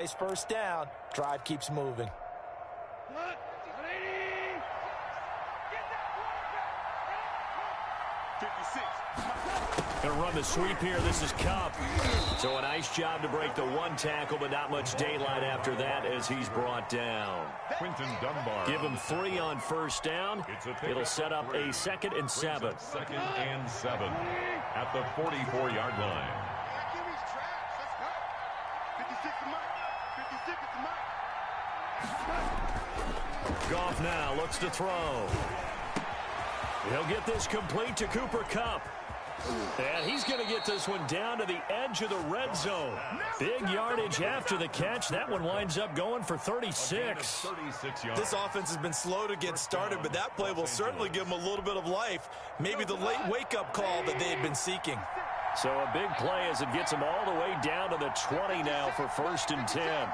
First down, drive keeps moving. Going to run the sweep here. This is Cup. So a nice job to break the one tackle, but not much daylight after that as he's brought down. Quinton Dunbar. Give him 3 on first down. It'll set up a 2nd and 7. 2nd and 7 at the 44-yard line. Goff now looks to throw. He'll get this complete to Cooper Kupp. And he's going to get this one down to the edge of the red zone. Big yardage after the catch. That one winds up going for 36. This offense has been slow to get started, but that play will certainly give them a little bit of life. Maybe the late wake-up call that they had been seeking. So a big play as it gets them all the way down to the 20 now for 1st and 10.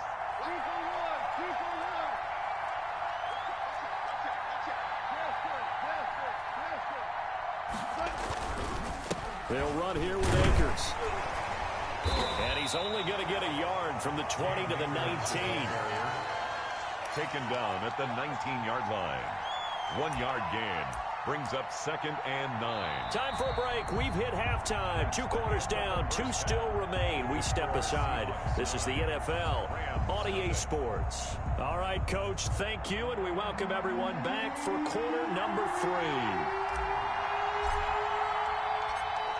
They'll run here with Akers. And he's only going to get a yard from the 20 to the 19. Taken down at the 19-yard line. 1-yard gain. Brings up 2nd and 9. Time for a break. We've hit halftime. 2 quarters down. 2 still remain. We step aside. This is the NFL on EA Sports. All right, Coach, thank you, and we welcome everyone back for quarter number 3.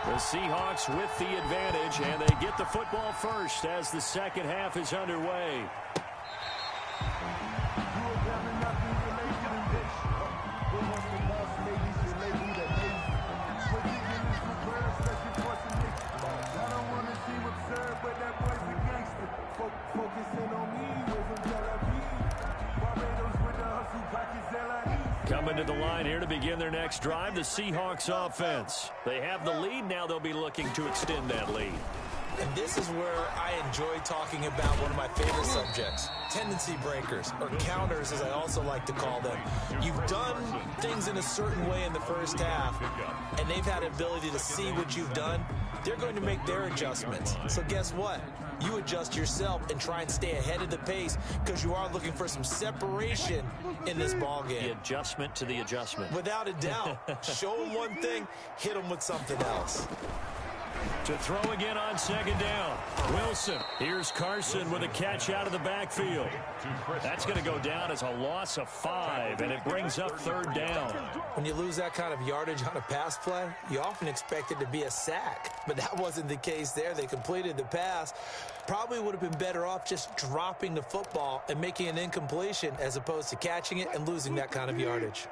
The Seahawks with the advantage, and they get the football first as the second half is underway. Coming to the line here to begin their next drive, the Seahawks offense. They have the lead. Now they'll be looking to extend that lead. And this is where I enjoy talking about one of my favorite subjects, tendency breakers, or counters as I also like to call them. You've done things in a certain way in the first half, and they've had the ability to see what you've done. They're going to make their adjustments. So guess what? You adjust yourself and try and stay ahead of the pace because you are looking for some separation in this ballgame. The adjustment to the adjustment. Without a doubt. Show them one thing, hit them with something else. To throw again on second down. Wilson. Here's Carson with a catch out of the backfield. That's going to go down as a loss of 5, and it brings up third down. When you lose that kind of yardage on a pass play, you often expect it to be a sack. But that wasn't the case there. They completed the pass. Probably would have been better off just dropping the football and making an incompletion as opposed to catching it and losing that kind of yardage.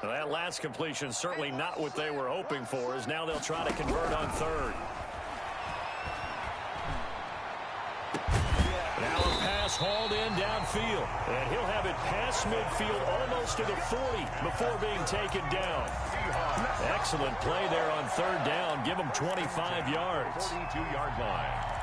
Well, that last completion certainly not what they were hoping for, as now they'll try to convert on third. Now a pass hauled in downfield, and he'll have it past midfield almost to the 40 before being taken down. Excellent play there on third down. Give them 25 yards. 42-yard line.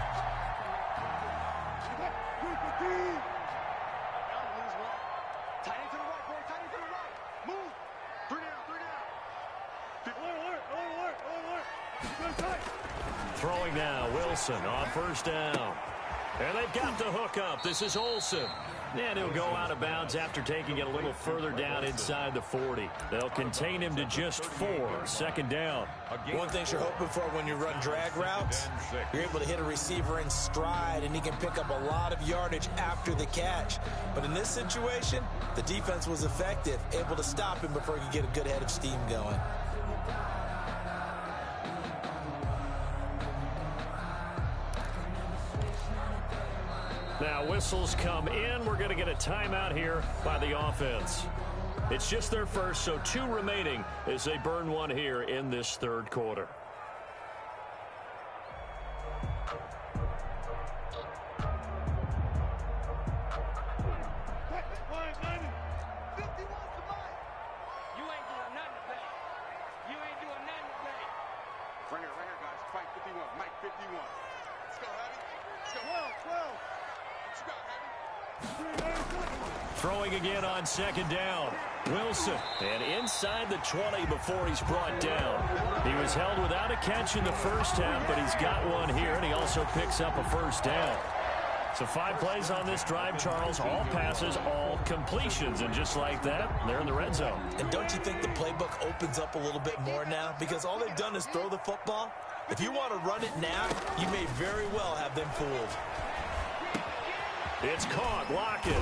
Throwing now, Wilson on first down. And they've got the hook up. This is Olsen. And he'll go out of bounds after taking it a little further down inside the 40. They'll contain him to just 4. Second down. One thing you're hoping for when you run drag routes, you're able to hit a receiver in stride, and he can pick up a lot of yardage after the catch. But in this situation, the defense was effective, able to stop him before he could get a good head of steam going. Now whistles come in. We're going to get a timeout here by the offense. It's just their first, so 2 remaining as they burn one here in this third quarter. Throwing again on second down. Wilson. And inside the 20 before he's brought down. He was held without a catch in the first half, but he's got one here, and he also picks up a first down. So 5 plays on this drive, Charles. All passes, all completions. And just like that, they're in the red zone. And don't you think the playbook opens up a little bit more now? Because all they've done is throw the football. If you want to run it now, you may very well have them fooled. It's caught, Lockett.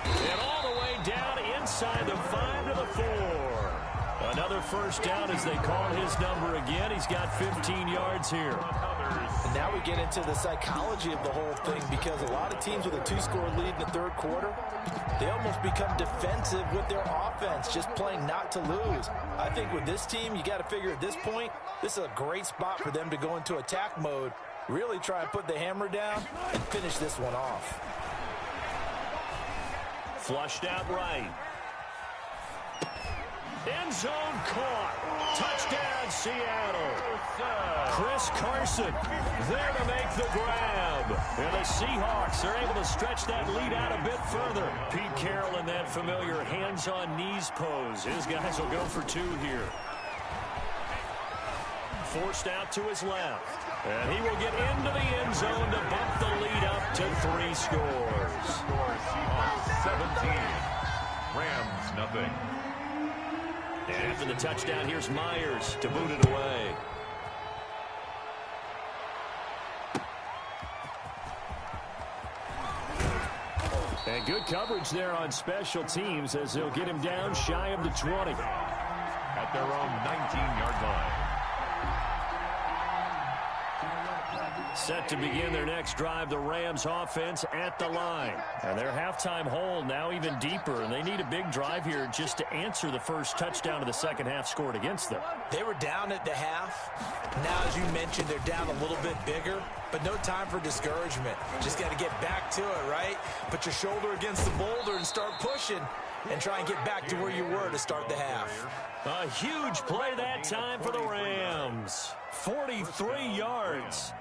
And all the way down inside the 5 to the 4. Another first down as they call his number again. He's got 15 yards here. And now we get into the psychology of the whole thing, because a lot of teams with a 2-score lead in the third quarter, they almost become defensive with their offense, just playing not to lose. I think with this team, you got to figure at this point, this is a great spot for them to go into attack mode, really try and put the hammer down and finish this one off. Flushed out right. End zone caught. Touchdown, Seattle. Chris Carson there to make the grab. And the Seahawks are able to stretch that lead out a bit further. Pete Carroll in that familiar hands-on-knees pose. His guys will go for 2 here. Forced out to his left. And he will get into the end zone to bump the lead up to 3 scores. Seahawks 17. Rams nothing. And after the touchdown, here's Myers to boot it away. And good coverage there on special teams as they'll get him down shy of the 20. At their own 19-yard line. Set to begin their next drive, the Rams offense at the line. And their halftime hole now even deeper, and they need a big drive here just to answer the first touchdown of the second half scored against them. They were down at the half. Now, as you mentioned, they're down a little bit bigger, but no time for discouragement. Just got to get back to it, right? Put your shoulder against the boulder and start pushing and try and get back to where you were to start the half. A huge play that time for the Rams. 43 yards.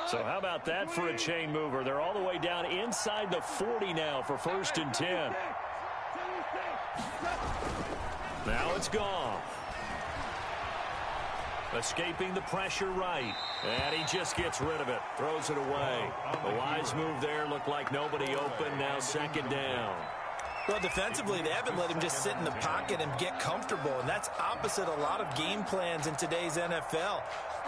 So how about that for a chain mover? They're all the way down inside the 40 now for 1st and 10. Now it's gone. Escaping the pressure right. And he just gets rid of it. Throws it away. A wise move there. Looked like nobody open. Now 2nd down. Well, defensively, they haven't let him just sit in the pocket and get comfortable, and that's opposite a lot of game plans in today's NFL.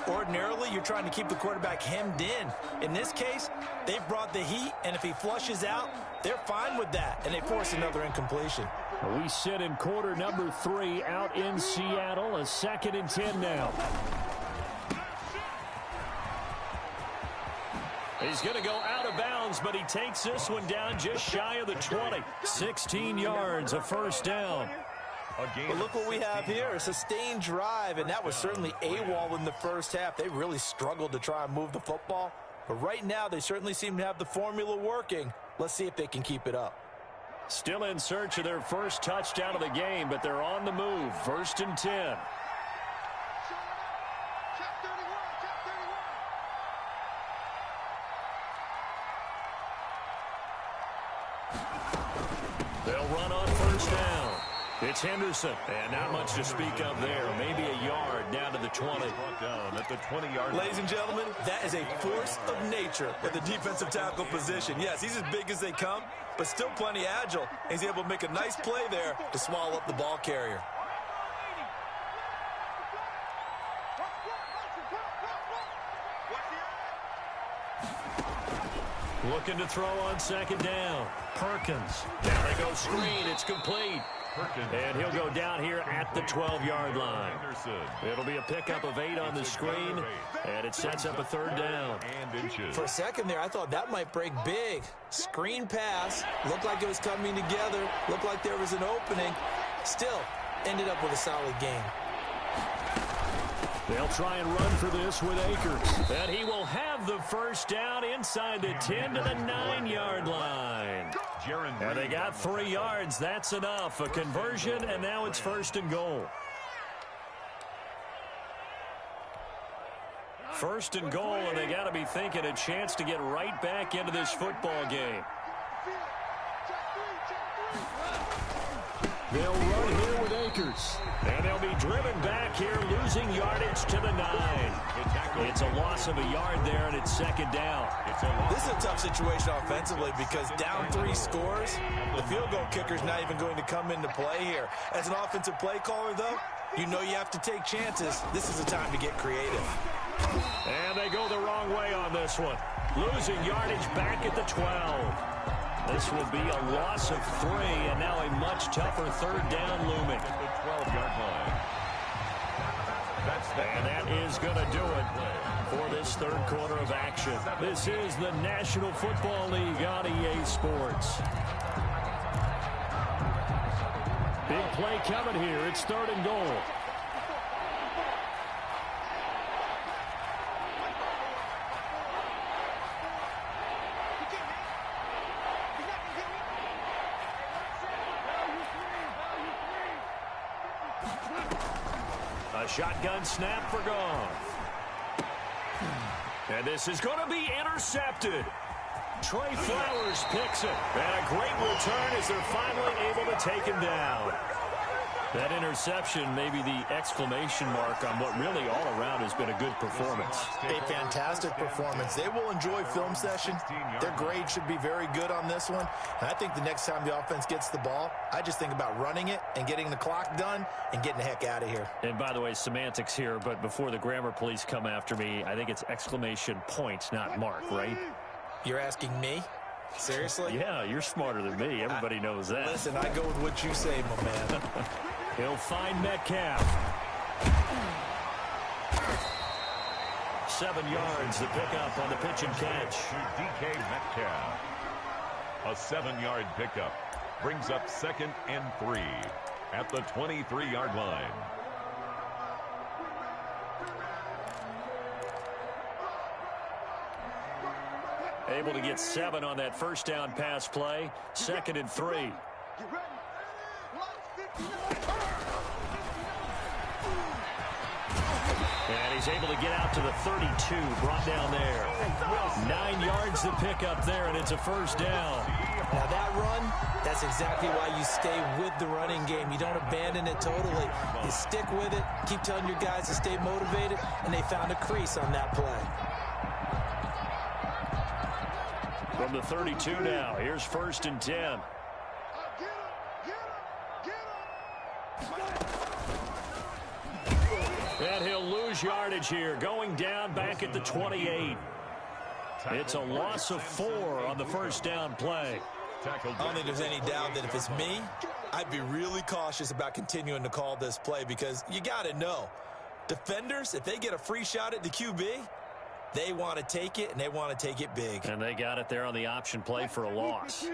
Ordinarily, you're trying to keep the quarterback hemmed in. In this case, they've brought the heat, and if he flushes out, they're fine with that, and they force another incompletion. We sit in quarter number 3 out in Seattle. A 2nd and 10 now. He's going to go out of bounds, but he takes this one down just shy of the 20. 16 yards, a 1st down. But look what we have here, a sustained drive, and that was certainly AWOL in the first half. They really struggled to try and move the football. But right now, they certainly seem to have the formula working. Let's see if they can keep it up. Still in search of their first touchdown of the game, but they're on the move. 1st and 10. They'll run on 1st down. It's Henderson, and not much to speak of there. Maybe a yard down to the 20. Down at the 20-yard line. Ladies and gentlemen, that is a force of nature at the defensive tackle position. Yes, he's as big as they come, but still plenty agile. He's able to make a nice play there to swallow up the ball carrier. Looking to throw on 2nd down. Perkins. Now they go screen. It's complete. And he'll go down here at the 12-yard line. It'll be a pickup of 8 on the screen, and it sets up a 3rd down. For a second there, I thought that might break big. Screen pass. Looked like it was coming together. Looked like there was an opening. Still, ended up with a solid game. They'll try and run for this with Akers. And he will have the 1st down inside the 10 to the 9-yard line. And they got 3 yards. That's enough. A conversion, and now it's 1st and goal. 1st and goal, and they got to be thinking a chance to get right back into this football game. They'll run here with Akers. And they'll be driven back here, losing yardage to the 9. It's a loss of a yard there, and it's second down. This is a tough situation offensively because down 3 scores, the field goal kicker's not even going to come into play here. As an offensive play caller, though, you know you have to take chances. This is a time to get creative. And they go the wrong way on this one. Losing yardage back at the 12. This will be a loss of 3, and now a much tougher third down looming. At the 12-yard line. And that is going to do it for this third quarter of action. This is the National Football League on EA Sports. Big play coming here. It's 3rd and goal. A shotgun snap for Goff. And this is going to be intercepted. Trey Flowers picks it. And a great return as they're finally able to take him down. That interception may be the exclamation mark on what really all around has been a good performance. A fantastic performance. They will enjoy film session. Their grade should be very good on this one. And I think the next time the offense gets the ball, I just think about running it and getting the clock done and getting the heck out of here. And by the way, semantics here, but before the grammar police come after me, I think it's exclamation point, not mark, right? You're asking me? Seriously? Yeah, you're smarter than me. Everybody knows that. Listen, I go with what you say, my man. He'll find Metcalf. 7 yards, the pickup on the pitch and catch. DK Metcalf. A 7-yard pickup brings up 2nd and 3 at the 23-yard line. Able to get 7 on that first down pass play. 2nd and 3. And he's able to get out to the 32, brought down there. 9 yards to pick up there, and it's a first down. Now that run, that's exactly why you stay with the running game. You don't abandon it totally. You stick with it, keep telling your guys to stay motivated, and they found a crease on that play. From the 32 now, here's 1st and 10. And he'll lose yardage here, going down back at the 28. It's a loss of 4 on the first down play. I don't think there's any doubt that if it's me, I'd be really cautious about continuing to call this play because you got to know, defenders, if they get a free shot at the QB, they want to take it, and they want to take it big. And they got it there on the option play for a loss.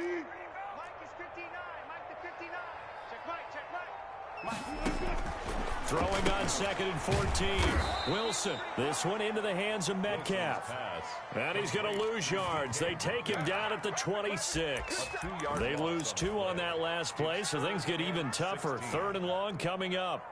Throwing on 2nd and 14. Wilson. This one into the hands of Metcalf. And he's going to lose yards. They take him down at the 26. They lose 2 on that last play, so things get even tougher. 3rd and long coming up.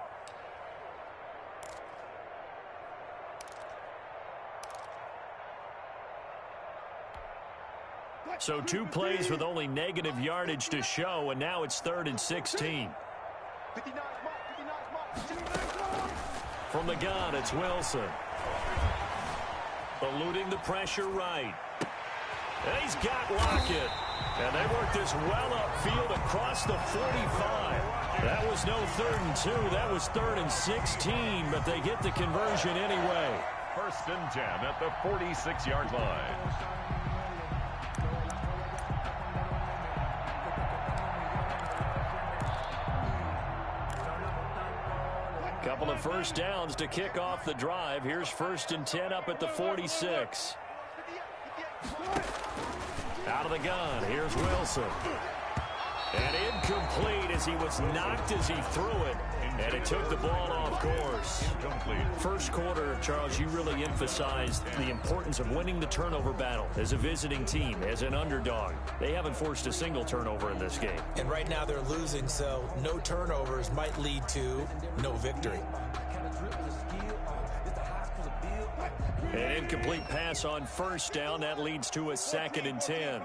So 2 plays with only negative yardage to show, and now it's 3rd and 16. From the gun, it's Wilson. Eluding the pressure right. And he's got Lockett. And they work this well upfield across the 45. That was no 3rd and 2. That was 3rd and 16, but they get the conversion anyway. 1st and 10 at the 46-yard line. Couple of first downs to kick off the drive. Here's 1st and 10 up at the 46. Out of the gun, here's Wilson. And incomplete as he was knocked as he threw it. And it took the ball off course. First quarter, Charles, you really emphasized the importance of winning the turnover battle as a visiting team, as an underdog. They haven't forced a single turnover in this game. And right now they're losing, so no turnovers might lead to no victory. An incomplete pass on first down. That leads to a 2nd and 10.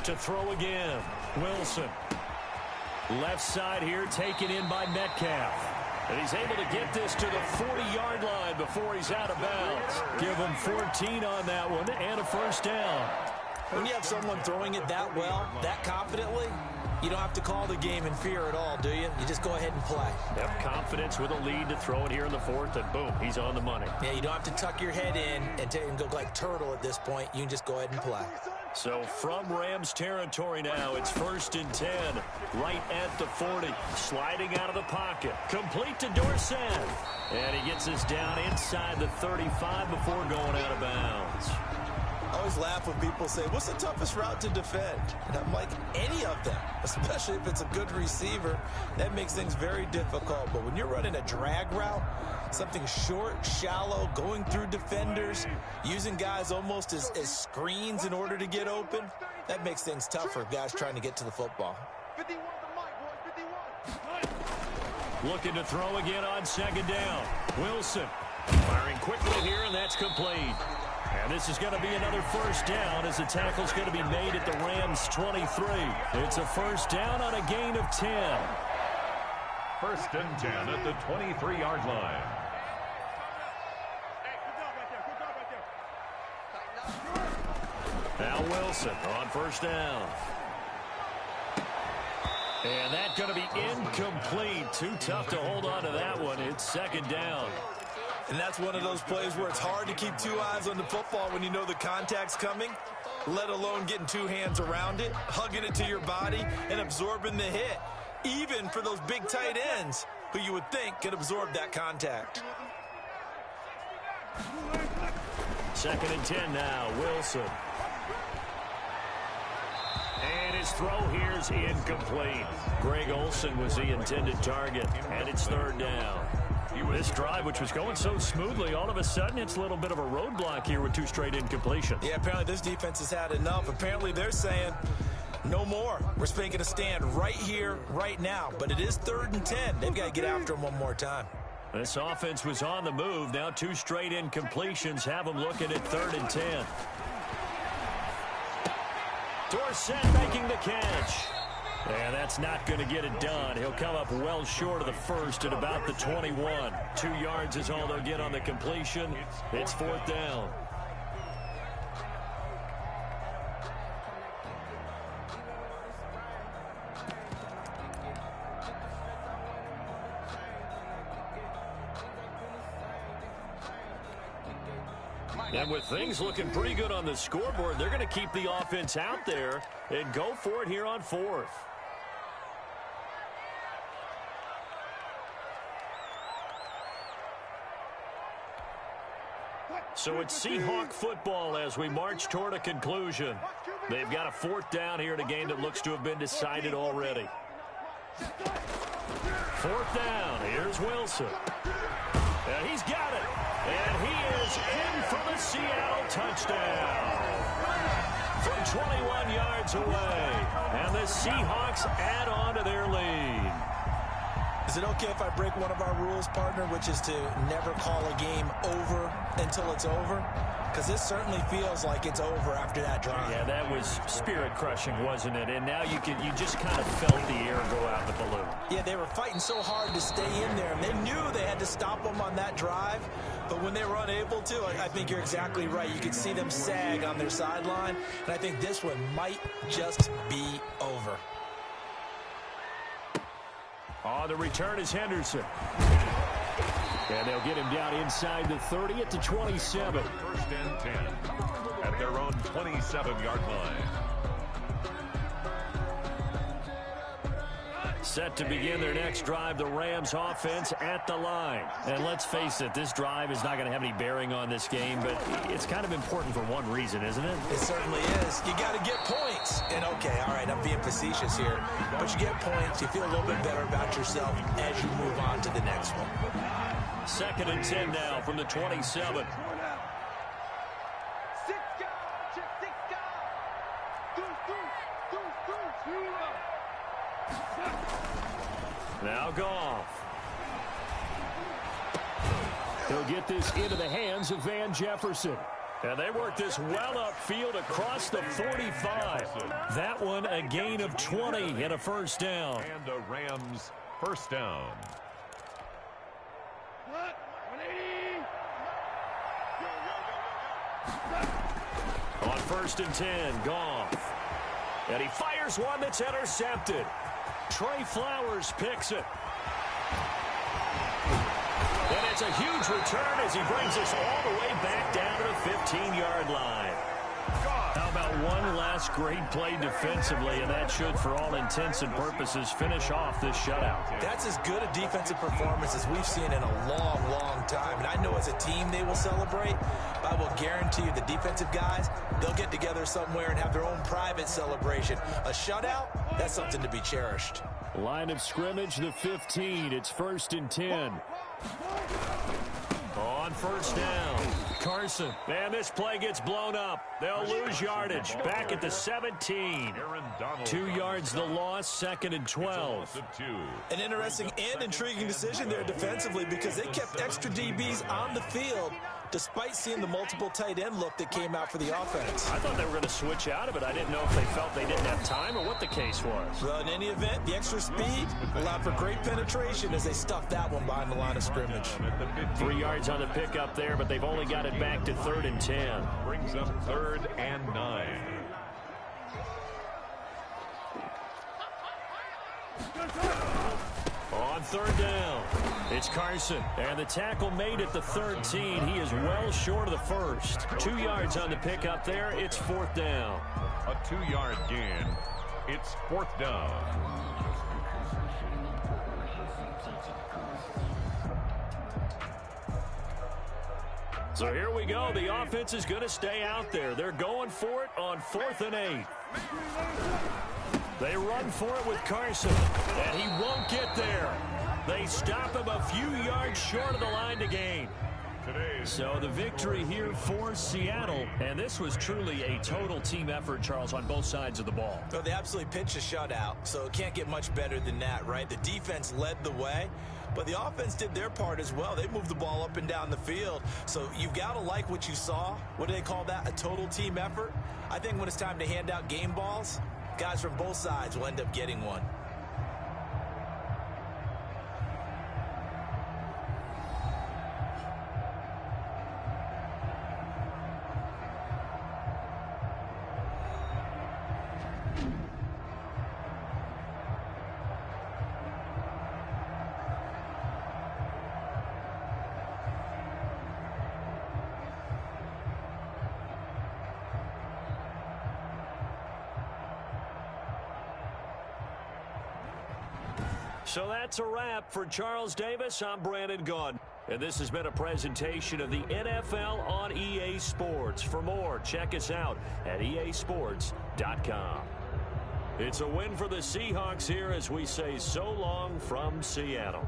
to throw again. Wilson. Left side here taken in by Metcalf. And he's able to get this to the 40-yard line before he's out of bounds. Give him 14 on that one and a first down. When you have someone throwing it that well, that confidently, you don't have to call the game in fear at all, do you? You just go ahead and play. Have confidence with a lead to throw it here in the fourth, and boom, he's on the money. Yeah, you don't have to tuck your head in and go like turtle at this point. You can just go ahead and play. So from Rams territory now, it's 1st and 10, right at the 40. Sliding out of the pocket. Complete to Dorsett. And he gets this down inside the 35 before going out of bounds. I always laugh when people say, what's the toughest route to defend? And I'm like, any of them, especially if it's a good receiver. That makes things very difficult. But when you're running a drag route, something short, shallow, going through defenders, using guys almost as screens in order to get open, that makes things tough for guys trying to get to the football. Looking to throw again on 2nd down. Wilson firing quickly here, and that's complete. And this is going to be another first down as the tackle's going to be made at the Rams' 23. It's a first down on a gain of 10. 1st and 10 at the 23-yard line. Now Wilson on 1st down. And that's going to be incomplete. Too tough to hold on to that one. It's 2nd down. And that's one of those plays where it's hard to keep two eyes on the football when you know the contact's coming, let alone getting two hands around it, hugging it to your body, and absorbing the hit, even for those big tight ends who you would think could absorb that contact. 2nd and 10 now, Wilson. And his throw here's incomplete. Greg Olsen was the intended target, and it's 3rd down. This drive, which was going so smoothly, all of a sudden it's a little bit of a roadblock here with 2 straight incompletions. Yeah, apparently this defense has had enough. Apparently they're saying, no more. We're making a stand right here, right now. But it is 3rd and 10. They've got to get after him one more time. This offense was on the move. Now 2 straight incompletions have them looking at 3rd and 10. Dorsett making the catch. And that's not going to get it done. He'll come up well short of the first at about the 21. 2 yards is all they'll get on the completion. It's 4th down. And with things looking pretty good on the scoreboard, they're going to keep the offense out there and go for it here on 4th. So it's Seahawk football as we march toward a conclusion. They've got a 4th down here in a game that looks to have been decided already. 4th down. Here's Wilson. And he's got it. And he is in for the Seattle touchdown. From 21 yards away. And the Seahawks add on to their lead. Is it okay if I break one of our rules, partner, which is to never call a game over until it's over? Because this certainly feels like it's over after that drive. Yeah, that was spirit-crushing, wasn't it? And now you just kind of felt the air go out the balloon. Yeah, they were fighting so hard to stay in there, and they knew they had to stop them on that drive. But when they were unable to, I think you're exactly right. You could see them sag on their sideline, and I think this one might just be over. On the return is Henderson. And they'll get him down inside the 30 at the 27. 1st and 10 at their own 27-yard line. Set to begin their next drive, the Rams offense at the line. And let's face it, this drive is not going to have any bearing on this game, but it's kind of important for one reason, isn't it? It certainly is. You got to get points. And okay, all right, I'm being facetious here, but you get points, you feel a little bit better about yourself as you move on to the next one. 2nd and 10 now from the 27. Now Goff. He'll get this into the hands of Van Jefferson. And they work this well upfield across the 45. That one a gain of 20 and a first down. And a Rams first down. On 1st and 10, Goff. And he fires one that's intercepted. Trey Flowers picks it. And it's a huge return as he brings us all the way back down to the 15-yard line. How about one last great play defensively, and that should, for all intents and purposes, finish off this shutout. That's as good a defensive performance as we've seen in a long, long time. And I know as a team they will celebrate, but I will guarantee you the defensive guys, they'll get together somewhere and have their own private celebration. A shutout, that's something to be cherished. Line of scrimmage, the 15. It's 1st and 10. On 1st down, Carson. And this play gets blown up. They'll lose yardage. Back at the 17. 2 yards the loss, 2nd and 12. An interesting and intriguing decision there defensively because they kept extra DBs on the field despite seeing the multiple tight end look that came out for the offense. I thought they were going to switch out of it. I didn't know if they felt they didn't have time or what the case was. Well, in any event, the extra speed allowed for great penetration as they stuffed that one behind the line of scrimmage. 3 yards on the pickup there, but they've only got it back to 3rd and 10. Brings up 3rd and 9. On 3rd down, it's Carson. And the tackle made at the 13. He is well short of the first. 2 yards on the pickup there. It's 4th down. A 2-yard gain. It's 4th down. So here we go. The offense is going to stay out there. They're going for it on 4th and 8. They run for it with Carson, and he won't get there. They stop him a few yards short of the line to gain. So the victory here for Seattle, and this was truly a total team effort, Charles, on both sides of the ball. So they absolutely pitched a shutout, so it can't get much better than that, right? The defense led the way, but the offense did their part as well. They moved the ball up and down the field, so you've got to like what you saw. What do they call that? A total team effort? I think when it's time to hand out game balls, guys from both sides will end up getting one. So that's a wrap for Charles Davis. I'm Brandon Gunn. And this has been a presentation of the NFL on EA Sports. For more, check us out at easports.com. It's a win for the Seahawks here as we say so long from Seattle.